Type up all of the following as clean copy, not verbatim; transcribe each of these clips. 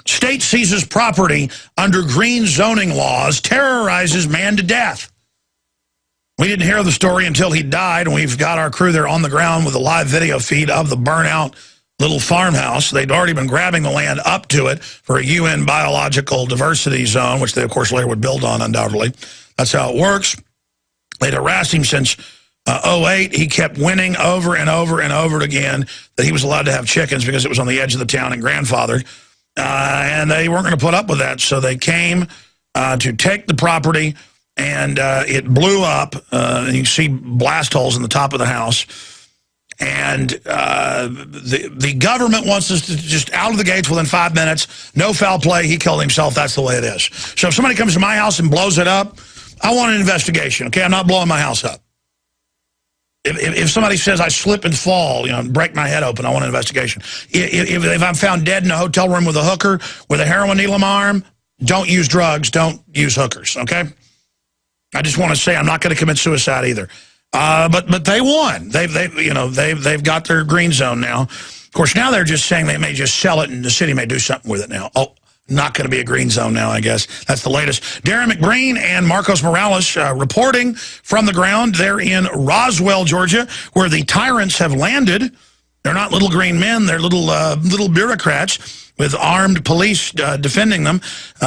State seizes property under green zoning laws, terrorizes man to death. We didn't hear the story until he died, and we've got our crew there on the ground with a live video feed of the burnout little farmhouse. They'd already been grabbing the land up to it for a UN biological diversity zone, which they, of course, later would build on, undoubtedly. That's how it works. They'd harassed him since 2008. He kept winning over and over and over again that he was allowed to have chickens because it was on the edge of the town and grandfathered. And they weren't going to put up with that, so they came to take the property, and it blew up. And you can see blast holes in the top of the house. And the government wants us to just out of the gates within 5 minutes. No foul play. He killed himself. That's the way it is. So if somebody comes to my house and blows it up, I want an investigation, okay? I'm not blowing my house up. If somebody says I slip and fall, you know, and break my head open, I want an investigation. If I'm found dead in a hotel room with a hooker with a heroin needle in my arm, don't use drugs, don't use hookers, okay? I just want to say I'm not going to commit suicide either. But they won. They've got their green zone now. Of course, now they're just saying they may just sell it and the city may do something with it now. Oh, not going to be a green zone now, I guess. That's the latest. Darrin McBreen and Marcos Morales reporting from the ground. They're in Roswell, Georgia, where the tyrants have landed. They're not little green men. They're little bureaucrats with armed police defending them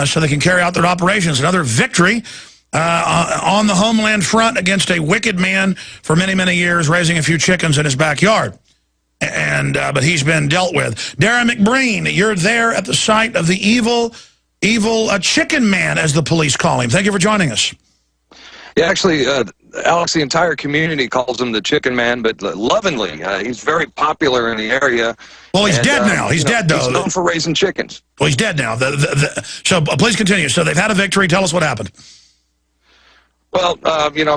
so they can carry out their operations. Another victory on the homeland front against a wicked man for many, many years, raising a few chickens in his backyard. But he's been dealt with. Darrin McBreen, you're there at the site of the evil chicken man, as the police call him. Thank you for joining us. Yeah, actually, Alex, the entire community calls him the Chicken Man, but lovingly. He's very popular in the area. Well, he's dead now. He's dead, though. He's known for raising chickens. Well, he's dead now. So please continue. So they've had a victory. Tell us what happened. Well,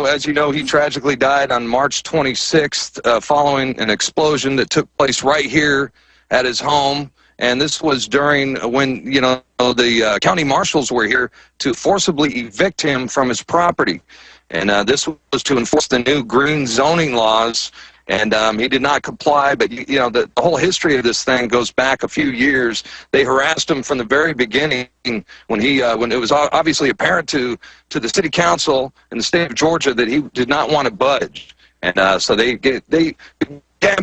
as you know, he tragically died on March 26th following an explosion that took place right here at his home. And this was during when, the county marshals were here to forcibly evict him from his property. And this was to enforce the new green zoning laws. And he did not comply, but, the whole history of this thing goes back a few years. They harassed him from the very beginning when it was obviously apparent to the city council in the state of Georgia that he did not want to budge. And so they began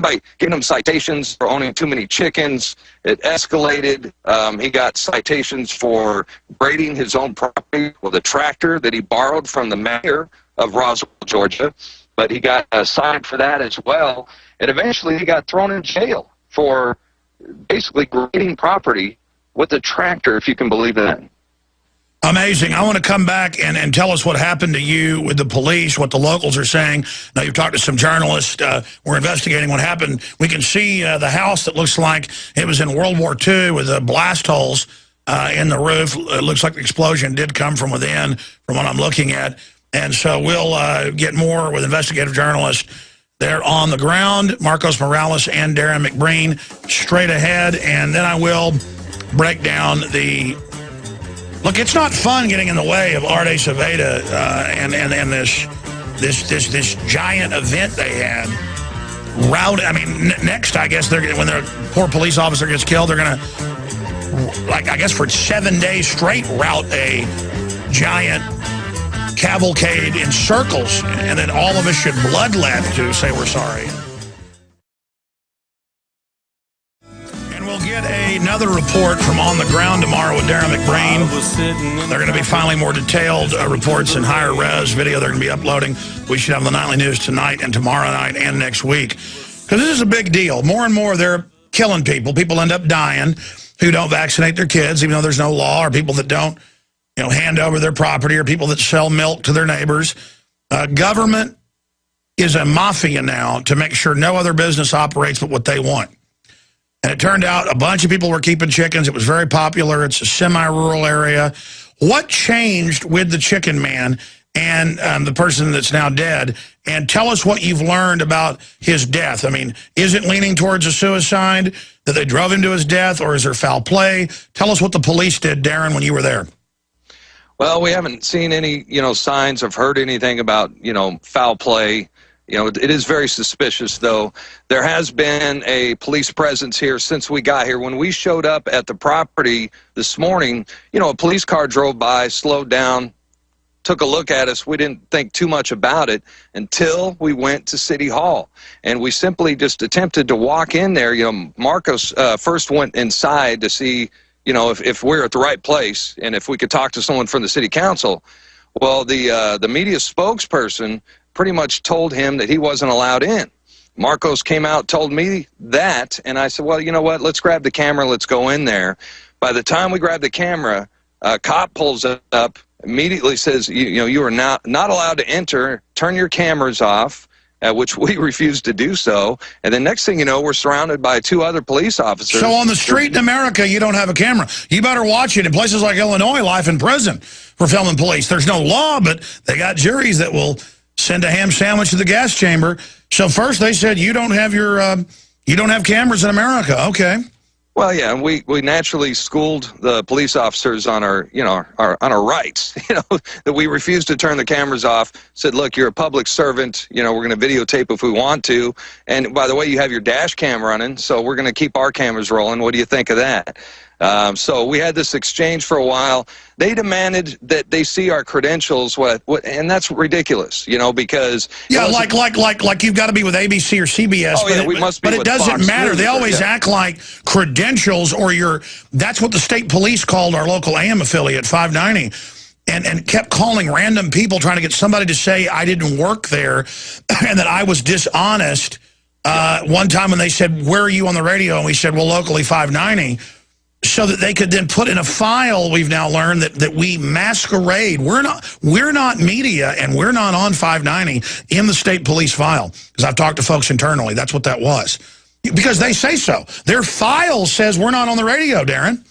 by giving him citations for owning too many chickens. It escalated. He got citations for grading his own property with a tractor that he borrowed from the mayor of Roswell, Georgia. But he got cited for that as well. And eventually he got thrown in jail for basically grading property with a tractor, if you can believe that. Amazing. I want to come back and tell us what happened to you with the police, what the locals are saying. Now, you've talked to some journalists. We're investigating what happened. We can see the house that looks like it was in World War II with the blast holes in the roof. It looks like the explosion did come from within, from what I'm looking at. And so we'll get more with investigative journalists. They're on the ground, Marcos Morales and Darrin McBreen, straight ahead. And then I will break down the... Look, it's not fun getting in the way of Arte Saveda and this giant event they had. I mean, next, I guess, when their poor police officer gets killed, they're going to, I guess for 7 days straight, route a giant cavalcade in circles, and then all of us should bloodlet to say we're sorry. And we'll get another report from on the ground tomorrow with Darrin McBreen. They're going to be filing more detailed reports and higher res video they're going to be uploading. We should have the nightly news tonight and tomorrow night and next week. Because this is a big deal. More and more they're killing people. People end up dying who don't vaccinate their kids, even though there's no law, or people that don't hand over their property, or people that sell milk to their neighbors. Government is a mafia now to make sure no other business operates but what they want. And it turned out a bunch of people were keeping chickens. It was very popular. It's a semi-rural area. What changed with the chicken man and the person that's now dead? And tell us what you've learned about his death. I mean, is it leaning towards a suicide, that they drove him to his death, or is there foul play? Tell us what the police did, Darrin, when you were there. Well, we haven't seen any, signs or heard anything about, foul play. You know, it is very suspicious, though. There has been a police presence here since we got here. When we showed up at the property this morning, you know, a police car drove by, slowed down, took a look at us. We didn't think too much about it until we went to City Hall. And we simply just attempted to walk in there. You know, Marcos first went inside to see, you know, if we're at the right place and if we could talk to someone from the city council. Well, the media spokesperson pretty much told him that he wasn't allowed in. Marcos came out, told me that, and I said, well, you know what, let's grab the camera, let's go in there. By the time we grab the camera, a cop pulls up, immediately says, you know, you are not allowed to enter, turn your cameras off, which we refused to do so. And then next thing you know, we're surrounded by 2 other police officers. So on the street in America, you don't have a camera. You better watch it. In places like Illinois, life in prison for filming police. There's no law, but they got juries that will send a ham sandwich to the gas chamber. So first they said, you don't have you don't have cameras in America. Okay. Well, yeah, and we naturally schooled the police officers on our, you know, on our rights, you know, that we refused to turn the cameras off, said, look, you're a public servant, you know, we're going to videotape if we want to. And by the way, you have your dash cam running, so we're going to keep our cameras rolling. What do you think of that? So we had this exchange for a while. They demanded that they see our credentials, and that's ridiculous, you know, because yeah, like you've got to be with ABC or CBS. Oh, yeah, we must be. But it doesn't matter. They always act like credentials or that's what the state police called our local AM affiliate 590. And kept calling random people trying to get somebody to say I didn't work there and that I was dishonest. One time when they said, where are you on the radio? And we said, well, locally 590. So that they could then put in a file, we've now learned that we masquerade. We're not media, and we're not on 590 in the state police file. Because I've talked to folks internally. That's what that was. Because they say so. Their file says we're not on the radio, Darrin.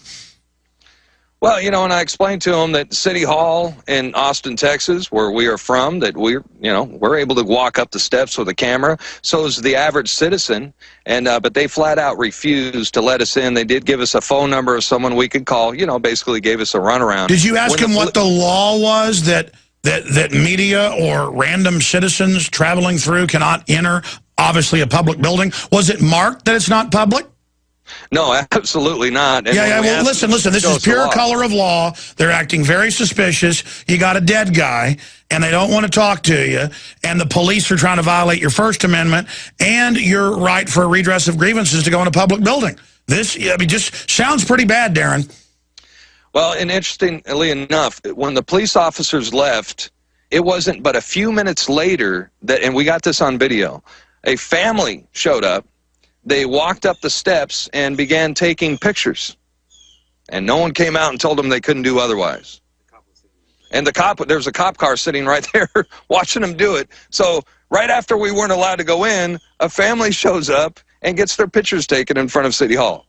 Well, you know, and I explained to them that City Hall in Austin, Texas, where we are from, that we're able to walk up the steps with a camera. So is the average citizen, and but they flat out refused to let us in. They did give us a phone number of someone we could call. You know, basically gave us a runaround. Did you ask him what the law was that media or random citizens traveling through cannot enter, obviously, a public building? Was it marked that it's not public? No, absolutely not. And yeah, well, listen, this is pure color of law. They're acting very suspicious. You got a dead guy, and they don't want to talk to you, and the police are trying to violate your First Amendment and your right for a redress of grievances to go in a public building. This, I mean, just sounds pretty bad, Darrin. Well, and interestingly enough, when the police officers left, it wasn't but a few minutes later that, and we got this on video, a family showed up. They walked up the steps and began taking pictures. And no one came out and told them they couldn't do otherwise. And there was a cop car sitting right there watching them do it. So right after we weren't allowed to go in, a family shows up and gets their pictures taken in front of City Hall.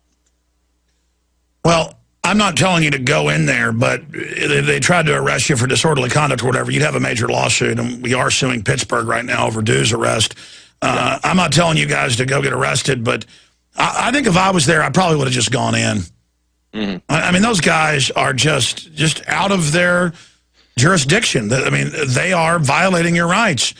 Well, I'm not telling you to go in there, but if they tried to arrest you for disorderly conduct or whatever, you'd have a major lawsuit. And we are suing Pittsburgh right now over Dew's arrest. I'm not telling you guys to go get arrested, but I think if I was there, I probably would have just gone in. Mm-hmm. I mean, those guys are just out of their jurisdiction. I mean, they are violating your rights.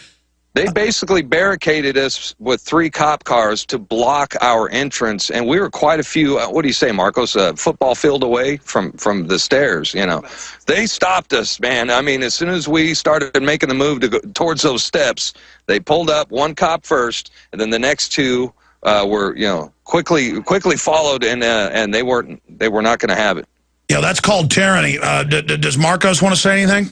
They basically barricaded us with 3 cop cars to block our entrance, and we were quite a few, what do you say, Marcos, a football field away from the stairs, you know. They stopped us, man. I mean, as soon as we started making the move to go towards those steps, they pulled up, 1 cop first, and then the next 2 were, you know, quickly followed, and they were not going to have it. Yeah, that's called tyranny. Does Marcos want to say anything?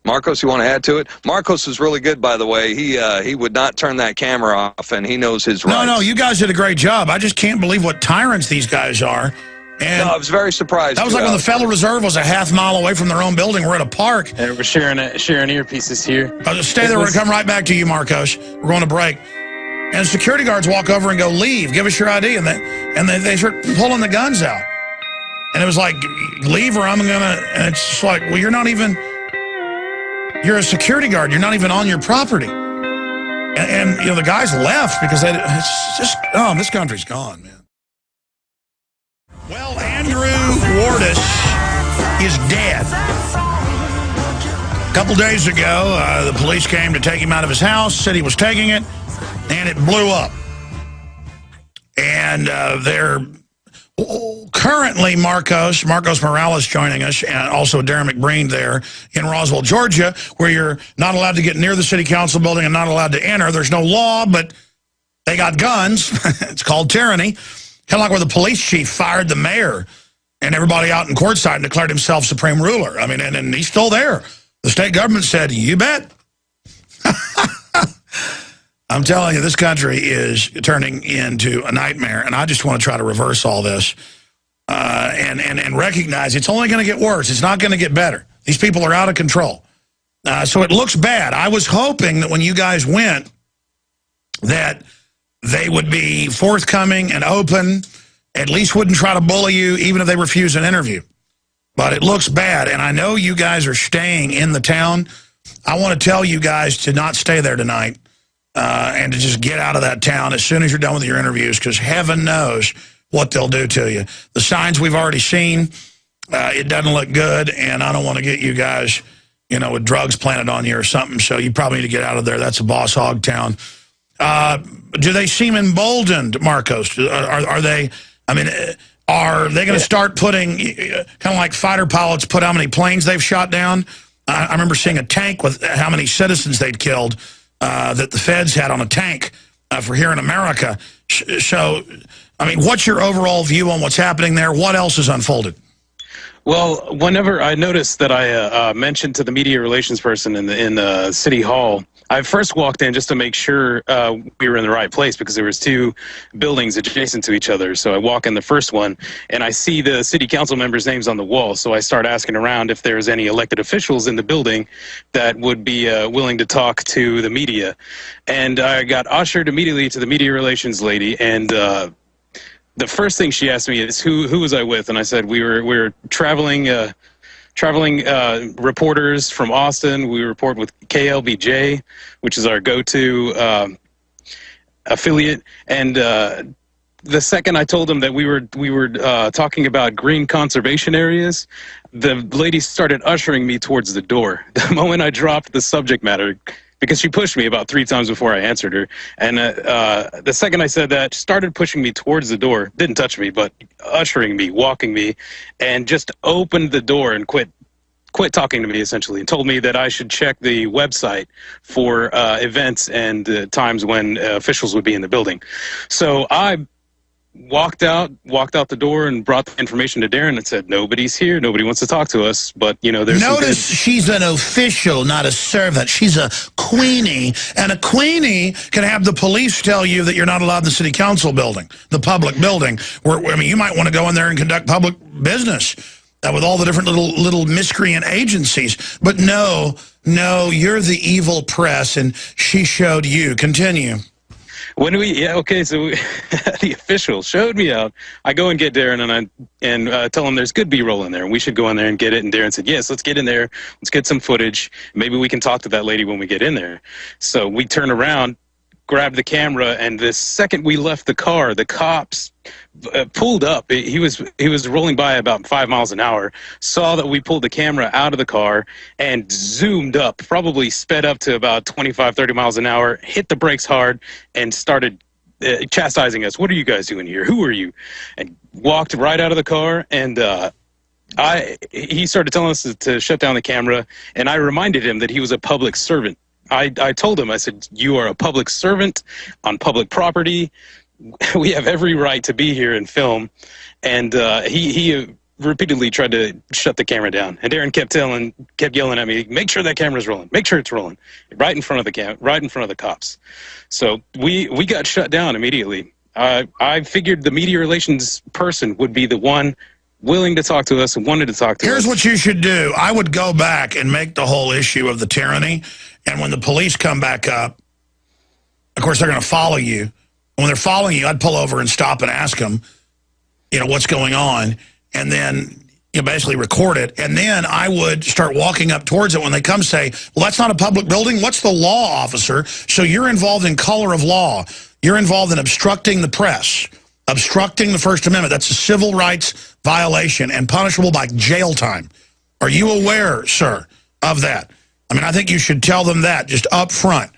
Marcos, you want to add to it? Marcos is really good, by the way. He would not turn that camera off, and he knows his rights. No, you guys did a great job. I just can't believe what tyrants these guys are. And no, I was very surprised. That was like when the Federal Reserve was a half mile away from their own building. We're at a park. And we're sharing earpieces here. I'll just stay there. We're going to come right back to you, Marcos. We're going to break. And security guards walk over and go, leave, give us your ID. And they start pulling the guns out. And it was like, leave or I'm going to, and it's just like, well, you're not even... You're a security guard. You're not even on your property. And you know, the guys left because it's just, oh, this country's gone, man. Well, Andrew Wardis is dead. couple days ago, the police came to take him out of his house, said he was taking it, and it blew up. And they're currently Marcos Morales joining us, and also Darrin McBreen there in Roswell, Georgia, where you're not allowed to get near the city council building and not allowed to enter. There's no law, but they got guns. It's called tyranny. Kind of like where the police chief fired the mayor and everybody out in courtside and declared himself supreme ruler. I mean, and he's still there. The state government said, you bet. I'm telling you, this country is turning into a nightmare, and I just want to try to reverse all this and recognize it's only going to get worse. It's not going to get better. These people are out of control. So it looks bad. I was hoping that when you guys went that they would be forthcoming and open, at least wouldn't try to bully you even if they refuse an interview. But it looks bad, and I know you guys are staying in the town. I want to tell you guys to not stay there tonight and to just get out of that town as soon as you're done with your interviews, because heaven knows what they'll do to you. The signs we've already seen, it doesn't look good, and I don't want to get you guys, you know, with drugs planted on you or something, so you probably need to get out of there. That's a boss hog town. Do they seem emboldened, Marcos? Are they, I mean, are they going to start putting, kind of like fighter pilots put how many planes they've shot down? I remember seeing a tank with how many citizens they'd killed that the feds had on a tank for here in America. So, I mean, what's your overall view on what's happening there? What else has unfolded? Well, whenever I noticed that I mentioned to the media relations person in City Hall, I first walked in just to make sure we were in the right place, because there was two buildings adjacent to each other. So I walk in the first one, and I see the city council members' names on the wall. So I start asking around if there's any elected officials in the building that would be willing to talk to the media. And I got ushered immediately to the media relations lady, and the first thing she asked me is, who was I with? And I said, we were traveling reporters from Austin. We report with KLBJ, which is our go-to affiliate. And the second I told them that we were talking about green conservation areas, the lady started ushering me towards the door. The moment I dropped the subject matter, because she pushed me about 3 times before I answered her. And the second I said that, started pushing me towards the door, didn't touch me, but ushering me, walking me, and just opened the door and quit talking to me, essentially, and told me that I should check the website for events and times when officials would be in the building. So I walked out the door and brought the information to Darrin and said, nobody's here, nobody wants to talk to us, but, you know, there's Notice she's an official, not a servant. She's a queenie, and a queenie can have the police tell you that you're not allowed in the city council building, the public building, where I mean, you might want to go in there and conduct public business with all the different little miscreant agencies. But no, you're the evil press, and she showed you. Continue. So the official showed me out. I go and get Darrin, and tell him there's good B-roll in there, and we should go in there and get it. And Darrin said, yes, let's get in there. Let's get some footage. Maybe we can talk to that lady when we get in there. So we turn around, grabbed the camera, and the second we left the car, the cops pulled up. He was rolling by about 5 miles an hour, saw that we pulled the camera out of the car and zoomed up, probably sped up to about 25, 30 miles an hour, hit the brakes hard, and started chastising us. What are you guys doing here? Who are you? And walked right out of the car, and he started telling us to shut down the camera, and I reminded him that he was a public servant. I told him, I said, you are a public servant on public property. We have every right to be here and film. And he repeatedly tried to shut the camera down. And Darrin kept yelling at me, make sure that camera's rolling. Make sure it's rolling. Right in front of the cops. So we got shut down immediately. I figured the media relations person would be the one willing to talk to us and wanted to talk to us. Here's what you should do. I would go back and make the whole issue of the tyranny. And when the police come back up, of course, they're going to follow you. When they're following you, I'd pull over and stop and ask them, you know, what's going on, and then you know, basically record it. And then I would start walking up towards it. When they come, say, well, that's not a public building. What's the law, officer? So you're involved in color of law. You're involved in obstructing the press, obstructing the First Amendment. That's a civil rights violation and punishable by jail time. Are you aware, sir, of that? I mean, I think you should tell them that just up front.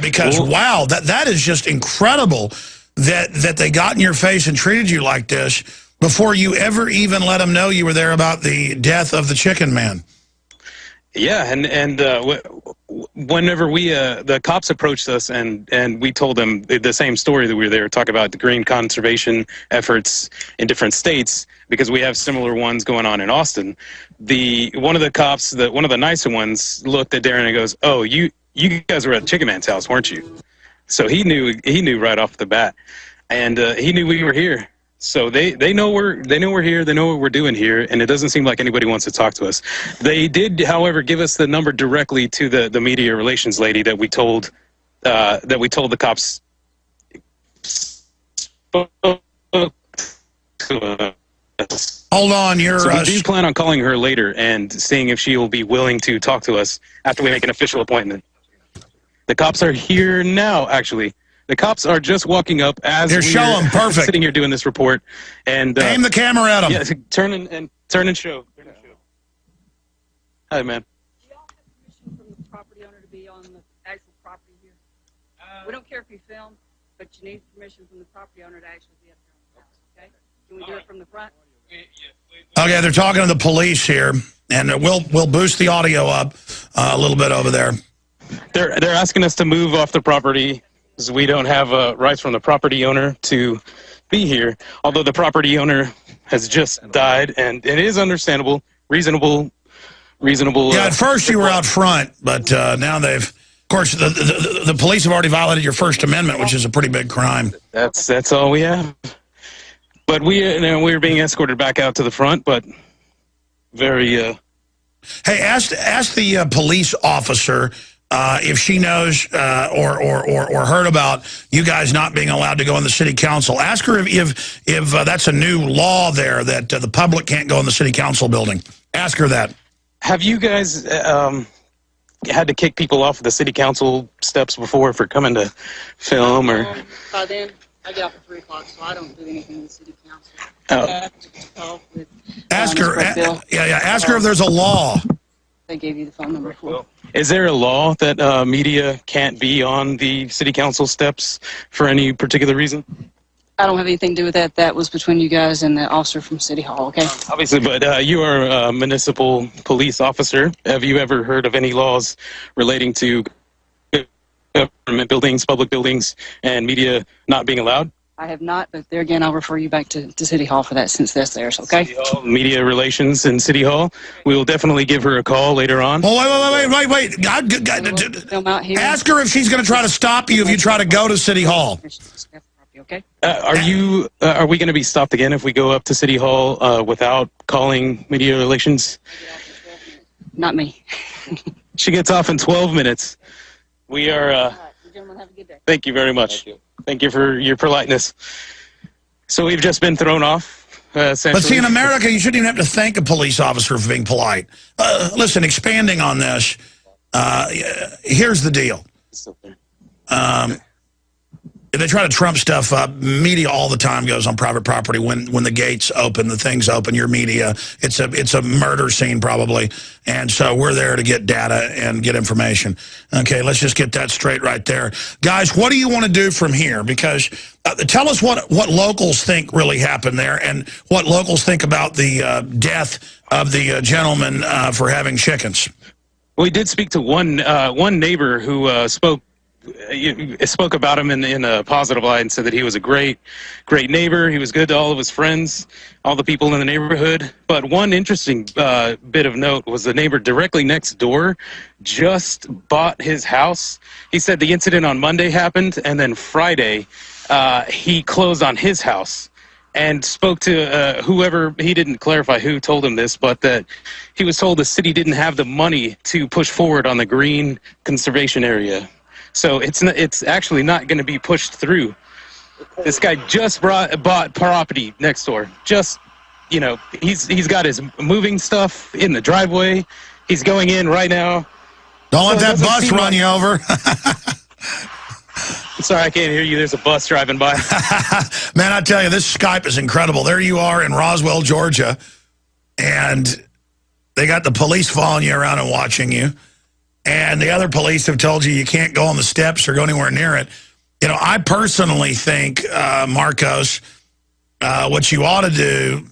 Because, wow, that is just incredible that they got in your face and treated you like this before you ever even let them know you were there about the death of the chicken man. Yeah, and whenever the cops approached us and we told them the same story, that we were there to talk about the green conservation efforts in different states, because we have similar ones going on in Austin. One of the cops, one of the nicer ones, looked at Darrin and goes, "Oh, you guys were at Chicken Man's house, weren't you?" So he knew right off the bat, and he knew we were here. So they know we're here. They know what we're doing here, and it doesn't seem like anybody wants to talk to us. They did, however, give us the number directly to the media relations lady that we told the cops. Hold on, so we do plan on calling her later and seeing if she will be willing to talk to us after we make an official appointment. The cops are here now, actually. The cops are just walking up as we're sitting here doing this report. And aim the camera at them. Yeah, turn and show. Hi, man. Do y'all have permission from the property owner to be on the actual property here? We don't care if you film, but you need permission from the property owner to actually be up there on the house, okay? Can we do it from the front? Okay, they're talking to the police here, and we'll boost the audio up a little bit over there. They're asking us to move off the property because we don't have rights from the property owner to be here. Although the property owner has just died, and it is understandable, reasonable. Yeah, at first you were out front, but now they've, of course, the police have already violated your First Amendment, which is a pretty big crime. That's all we have. But we're being escorted back out to the front, but very. Hey, ask the police officer if she knows or heard about you guys not being allowed to go in the city council. Ask her if that's a new law there that the public can't go in the city council building. Ask her that. Have you guys had to kick people off the city council steps before for coming to film or? By then, I get off at 3 o'clock, so I don't do anything in the city council. Ask her. Ask her if there's a law. They gave you the phone number for. Is there a law that media can't be on the city council steps for any particular reason? I don't have anything to do with that. That was between you guys and the officer from City Hall, okay? Obviously, but you are a municipal police officer. Have you ever heard of any laws relating to government buildings, public buildings, and media not being allowed? I have not, but there again, I'll refer you back to City Hall for that since that's theirs, okay? City Hall, media relations in City Hall. We will definitely give her a call later on. Oh, wait. Film out here. Ask her if she's going to try to stop you if you try to go to City Hall. Okay. Are we going to be stopped again if we go up to City Hall without calling media relations? Not me. She gets off in 12 minutes. We are. All right, gentlemen, have a good day. Thank you very much. Thank you for your politeness. So we've just been thrown off. But see, in America, you shouldn't even have to thank a police officer for being polite. Listen, expanding on this, here's the deal. They try to trump stuff up. Media all the time goes on private property. When the gates open, the things open, your media, it's a murder scene probably. And so we're there to get data and get information. Okay, let's just get that straight right there. Guys, what do you want to do from here? Because tell us what locals think really happened there and what locals think about the death of the gentleman for having chickens. We did speak to one neighbor who spoke about him in a positive light and said that he was a great neighbor. He was good to all of his friends, all the people in the neighborhood. But one interesting bit of note was the neighbor directly next door just bought his house. He said the incident on Monday happened, and then Friday he closed on his house and spoke to whoever, he didn't clarify who told him this, but that he was told the city didn't have the money to push forward on the green conservation area. So it's actually not going to be pushed through. This guy just bought property next door. Just, you know, he's got his moving stuff in the driveway. He's going in right now. Don't let that bus run you over. Sorry, I can't hear you. There's a bus driving by. Man, I tell you, this Skype is incredible. There you are in Roswell, Georgia, and they got the police following you around and watching you. and the other police have told you can't go on the steps or go anywhere near it. You know, I personally think, Marcos, what you ought to do,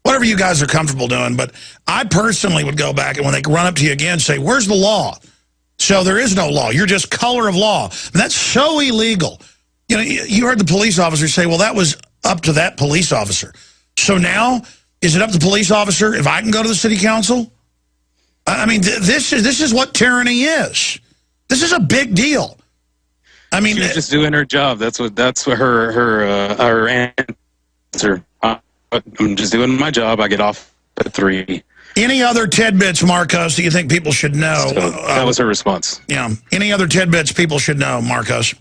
whatever you guys are comfortable doing, but I personally would go back and when they run up to you again, say, where's the law? So there is no law. You're just color of law. And that's so illegal. You know, you heard the police officer say, well, that was up to that police officer. So now, is it up to the police officer if I can go to the city council? I mean, this is what tyranny is. This is a big deal. I mean, she's just doing her job. That's what her answer. I'm just doing my job. I get off at 3. Any other tidbits, Marcos, that you think people should know? So that was her response. Yeah. Any other tidbits people should know, Marcos?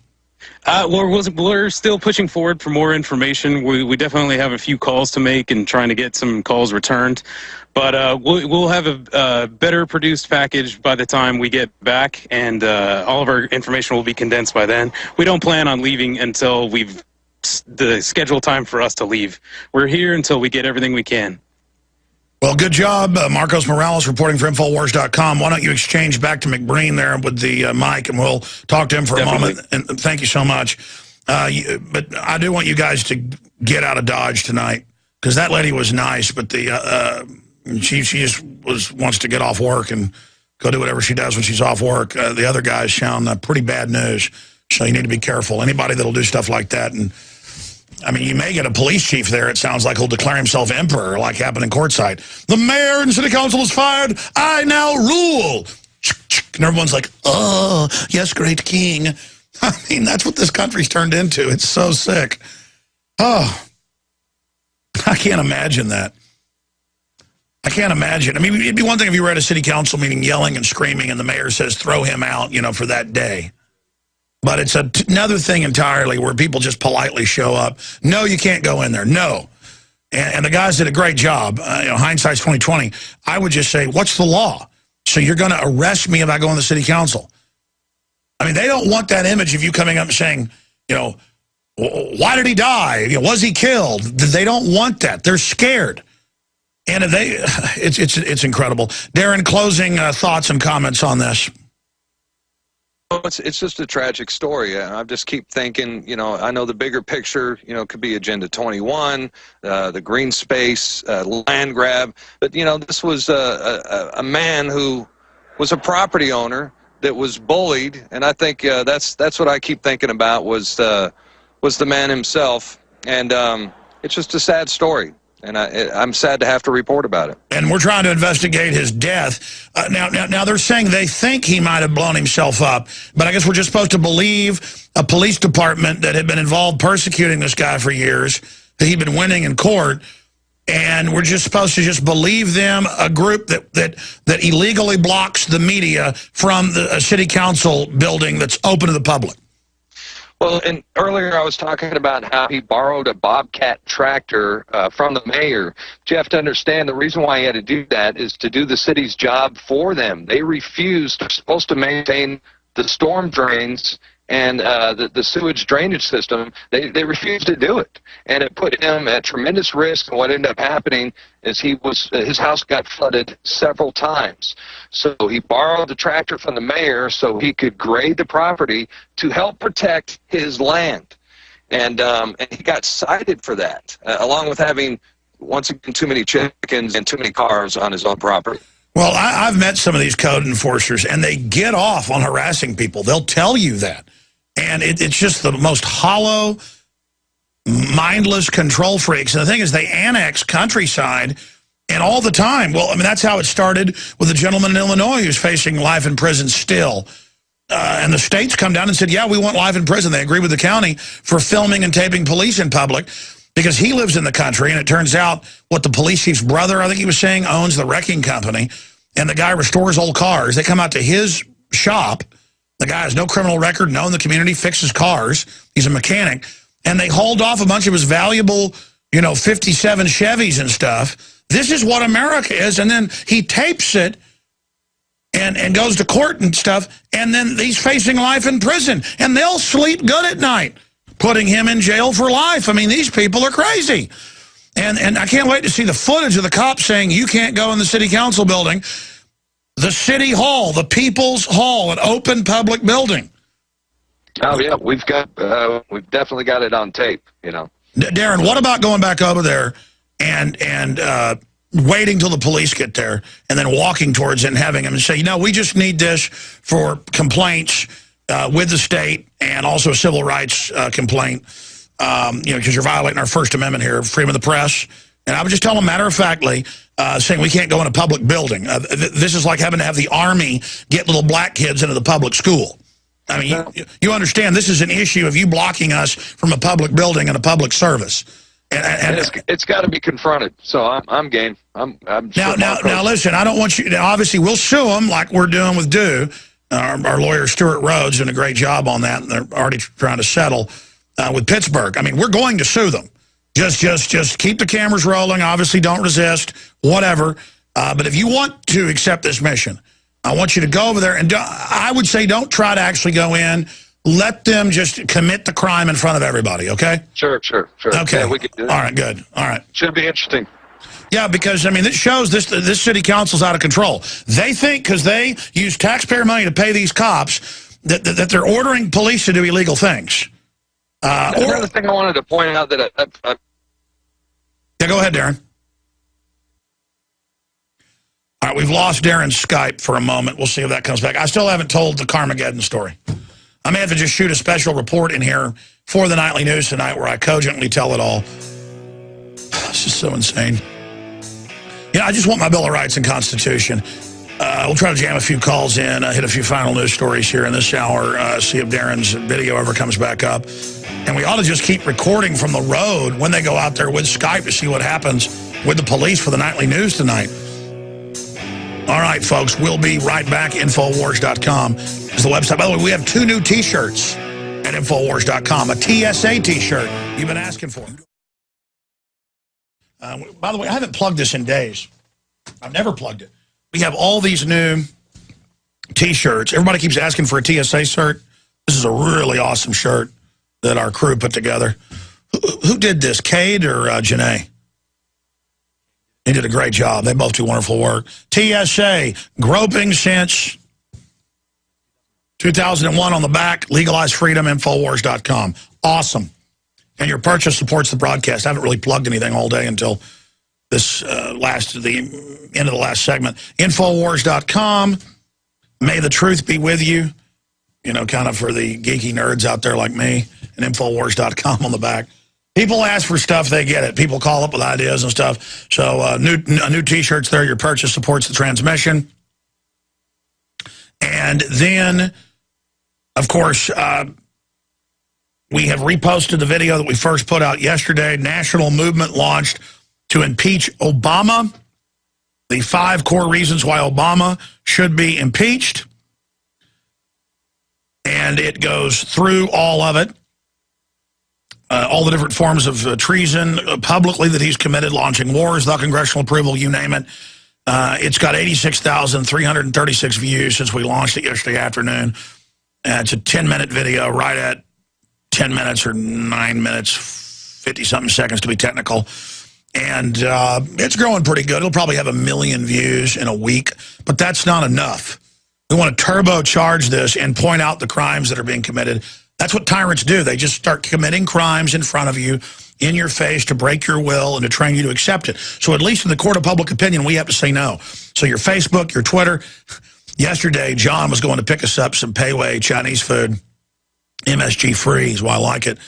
We're still pushing forward for more information. We definitely have a few calls to make and trying to get some calls returned. But we'll have a better produced package by the time we get back, and all of our information will be condensed by then. We don't plan on leaving until the scheduled time for us to leave. We're here until we get everything we can. Well, good job, Marcos Morales, reporting for Infowars.com. Why don't you exchange back to McBreen there with the mic, and we'll talk to him for a moment. And thank you so much. But I do want you guys to get out of Dodge tonight, because that lady was nice, but she just wants to get off work and go do whatever she does when she's off work. The other guys sound pretty bad news, so you need to be careful. Anybody that'll do stuff like that, and I mean, you may get a police chief there, it sounds like, who'll declare himself emperor, like happened in Courtside. The mayor and city council is fired. I now rule. And everyone's like, oh, yes, great king. I mean, that's what this country's turned into. It's so sick. Oh, I can't imagine that. I can't imagine. I mean, it'd be one thing if you were at a city council meeting yelling and screaming and the mayor says, throw him out, you know, for that day. But it's another thing entirely where people just politely show up. No, you can't go in there. No. And the guys did a great job. You know, hindsight's 20/20. I would just say, what's the law? So you're going to arrest me if I go in the city council? I mean, they don't want that image of you coming up and saying, you know, why did he die? You know, was he killed? They don't want that. They're scared. And it's incredible. Darrin, closing thoughts and comments on this. It's just a tragic story. I just keep thinking, you know, I know the bigger picture, you know, could be Agenda 21, the green space, land grab. But, you know, this was a man who was a property owner that was bullied. And I think that's what I keep thinking about was the man himself. And it's just a sad story. And I'm sad to have to report about it. And we're trying to investigate his death. Now they're saying they think he might have blown himself up, but I guess we're just supposed to believe a police department that had been involved persecuting this guy for years, that he'd been winning in court, and we're just supposed to just believe them, a group that illegally blocks the media from a city council building that's open to the public. Well, and earlier I was talking about how he borrowed a Bobcat tractor from the mayor. You have to understand the reason why he had to do that is to do the city's job for them. They refused, they're supposed to maintain the storm drains and the sewage drainage system. They refused to do it. And it put him at tremendous risk. And what ended up happening is his house got flooded several times. So he borrowed the tractor from the mayor so he could grade the property to help protect his land. And he got cited for that, along with having, once again, too many chickens and too many cars on his own property. Well, I've met some of these code enforcers, and they get off on harassing people. They'll tell you that. And it's just the most hollow, mindless control freaks. And the thing is, they annex countryside, and all the time. Well, I mean, that's how it started with the gentleman in Illinois who's facing life in prison still. And the states come down and said, yeah, we want life in prison. They agree with the county for filming and taping police in public because he lives in the country. And it turns out what the police chief's brother, I think he was saying, owns the wrecking company. And the guy restores old cars. They come out to his shop. The guy has no criminal record, known the community, fixes cars. He's a mechanic. And they hauled off a bunch of his valuable, you know, 57 Chevys and stuff. This is what America is. And then he tapes it and goes to court and stuff. And then he's facing life in prison. And they'll sleep good at night, putting him in jail for life. I mean, these people are crazy. And I can't wait to see the footage of the cops saying, you can't go in the city council building. The City Hall, the People's Hall, an open public building. Oh yeah, we've definitely got it on tape. You know, Darrin, what about going back over there and waiting till the police get there and then walking towards it and having them say, we just need this for complaints with the state and also a civil rights complaint, because you're violating our First Amendment here, freedom of the press. And I would just tell them matter-of-factly, saying we can't go in a public building. This is like having to have the Army get little black kids into the public school. I mean, you understand this is an issue of you blocking us from a public building and a public service. And it's got to be confronted. So I'm game. I'm now listen, I don't want you. Now, obviously, we'll sue them like we're doing with Dew. Our lawyer Stuart Rhodes doing a great job on that, and they're already trying to settle with Pittsburgh. I mean, we're going to sue them. Just keep the cameras rolling. Obviously, don't resist. Whatever. But if you want to accept this mission, I want you to go over there and I would say don't try to actually go in. Let them just commit the crime in front of everybody, okay? Sure. Okay. Yeah, we could do that. All right, good. All right. Should be interesting. Yeah, because, I mean, this shows this city council's out of control. They think because they use taxpayer money to pay these cops that they're ordering police to do illegal things. Another thing I wanted to point out that Yeah, go ahead, Darrin. All right, we've lost Darrin's Skype for a moment. We'll see if that comes back. I still haven't told the Carmageddon story. I may have to just shoot a special report in here for the nightly news tonight where I cogently tell it all. This is so insane. I just want my Bill of Rights and Constitution. We'll try to jam a few calls in, hit a few final news stories here in this hour, see if Darrin's video ever comes back up. And we ought to just keep recording from the road when they go out there with Skype to see what happens with the police for the nightly news tonight. All right, folks, we'll be right back. Infowars.com is the website. By the way, we have 2 new T-shirts at Infowars.com. A TSA T-shirt you've been asking for. By the way, I haven't plugged this in days. I've never plugged it. We have all these new T-shirts. Everybody keeps asking for a TSA shirt. This is a really awesome shirt that our crew put together. Who did this, Cade or Janae? He did a great job. They both do wonderful work. TSA, groping since 2001 on the back, legalized freedom, Infowars.com. Awesome. And your purchase supports the broadcast. I haven't really plugged anything all day until this the end of the last segment. Infowars.com. May the truth be with you. Kind of for the geeky nerds out there like me. And Infowars.com on the back. People ask for stuff, they get it. People call up with ideas and stuff. So new T-shirts there. Your purchase supports the transmission. And then, of course, we have reposted the video that we first put out yesterday. National movement launched to impeach Obama. The 5 core reasons why Obama should be impeached. And it goes through all of it. All the different forms of treason publicly that he's committed, launching wars, without congressional approval, you name it. It's got 86,336 views since we launched it yesterday afternoon. It's a 10-minute video, right at 10 minutes or 9 minutes, 50-something seconds to be technical. And it's growing pretty good. It'll probably have 1 million views in a week, but that's not enough. We want to turbocharge this and point out the crimes that are being committed. That's what tyrants do. They just start committing crimes in front of you, in your face, to break your will and to train you to accept it. So at least in the court of public opinion, we have to say no. So your Facebook, your Twitter. Yesterday, John was going to pick us up some Pei Chinese food, MSG free is why I like it.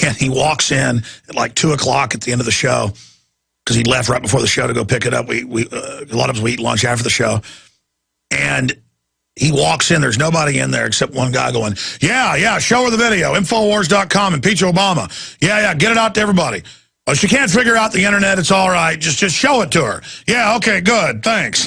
And he walks in at like 2 o'clock at the end of the show because he left right before the show to go pick it up. A lot of us, we eat lunch after the show. And he walks in, there's nobody in there except one guy going, yeah, show her the video, Infowars.com, impeach Obama. Yeah, get it out to everybody. Oh, she can't figure out the internet, it's all right, just show it to her. Yeah, okay, good, thanks.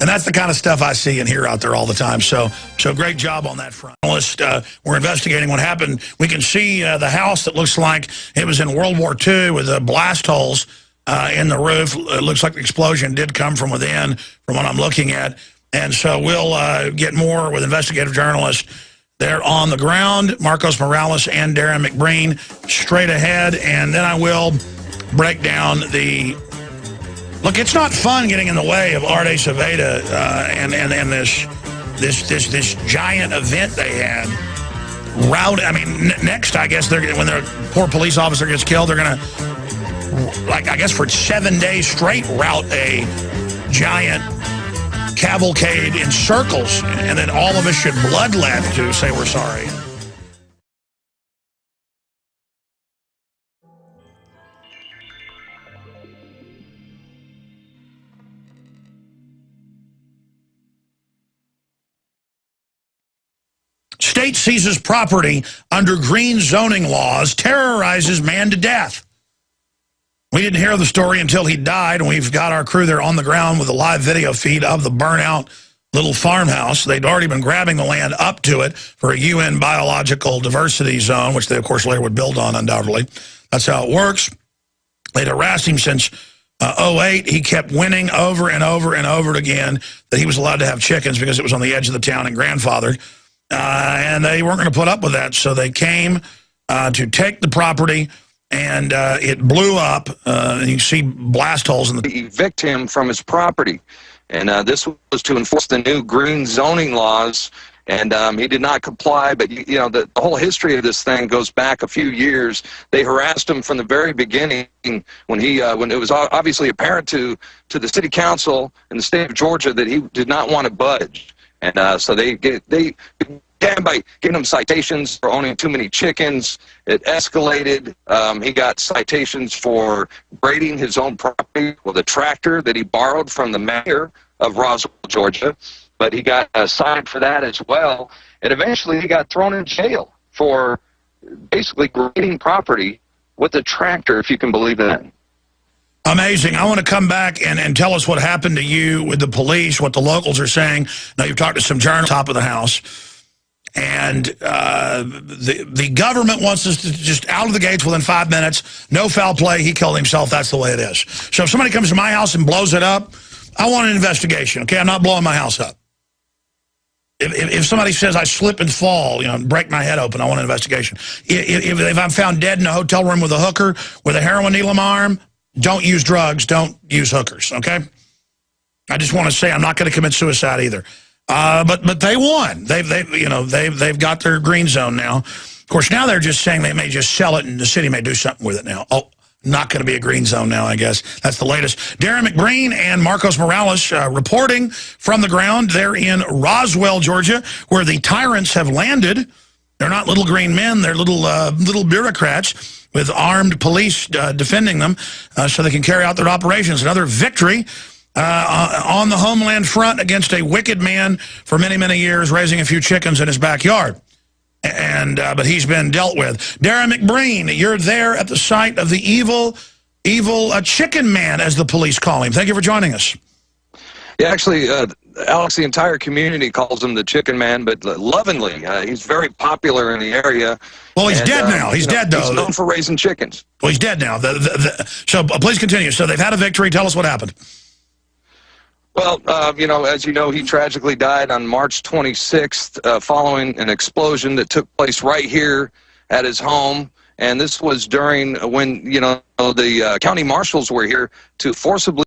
And that's the kind of stuff I see and hear out there all the time. So great job on that front. We're investigating what happened. We can see the house that looks like it was in World War II with the blast holes in the roof. It looks like the explosion did come from within, from what I'm looking at. And so we'll get more with investigative journalists there on the ground, Marcos Morales and Darrin McBreen, straight ahead. And then I will break down the Look, it's not fun getting in the way of Arte Saveda and this giant event they had. I mean, next, I guess, when their poor police officer gets killed, they're going to, like, I guess for 7 days straight, route a giant cavalcade in circles, and then all of us should bloodlet to say we're sorry. State seizes property under green zoning laws, terrorizes man to death. We didn't hear the story until he died, and we've got our crew there on the ground with a live video feed of the burnout little farmhouse. They'd already been grabbing the land up to it for a UN biological diversity zone, which they, of course, later would build on, undoubtedly. That's how it works. They'd harassed him since 2008. He kept winning over and over and over again that he was allowed to have chickens because it was on the edge of the town and grandfathered. And they weren't going to put up with that, so they came to take the property, and it blew up. And you see blast holes in the... Evict him from his property. And this was to enforce the new green zoning laws, and he did not comply. But, you know, the whole history of this thing goes back a few years. They harassed him from the very beginning when it was obviously apparent to the city council in the state of Georgia that he did not want to budge. And so they began by giving him citations for owning too many chickens. It escalated. He got citations for grading his own property with a tractor that he borrowed from the mayor of Roswell, Georgia. But he got cited for that as well. And eventually he got thrown in jail for basically grading property with a tractor, if you can believe that. Amazing. I want to come back and tell us what happened to you with the police, what the locals are saying. Now, you've talked to some journalists top of the house. And the government wants us to just out of the gates within 5 minutes. No foul play. He killed himself. That's the way it is. So if somebody comes to my house and blows it up, I want an investigation. Okay, I'm not blowing my house up. If somebody says I slip and fall, you know, break my head open, I want an investigation. If I'm found dead in a hotel room with a hooker with a heroin needle in my arm, don't use drugs. Don't use hookers. Okay. I just want to say I'm not going to commit suicide either. But they won. They've got their green zone now. Of course, now they're just saying they may just sell it and the city may do something with it now. Oh, not going to be a green zone now, I guess. That's the latest. Darrin McBreen and Marcos Morales reporting from the ground. They're in Roswell, Georgia, where the tyrants have landed. They're not little green men. They're little bureaucrats with armed police defending them so they can carry out their operations. Another victory on the homeland front against a wicked man for many, many years, raising a few chickens in his backyard. But he's been dealt with. Darrin McBreen, you're there at the site of the evil chicken man, as the police call him. Thank you for joining us. Yeah, actually, Alex, the entire community calls him the Chicken Man, but lovingly. He's very popular in the area. Well, he's dead now. He's dead, though. He's known for raising chickens. Well, he's dead now. So please continue. So they've had a victory. Tell us what happened. Well, as you know, he tragically died on March 26th following an explosion that took place right here at his home. And this was during when, the county marshals were here to forcibly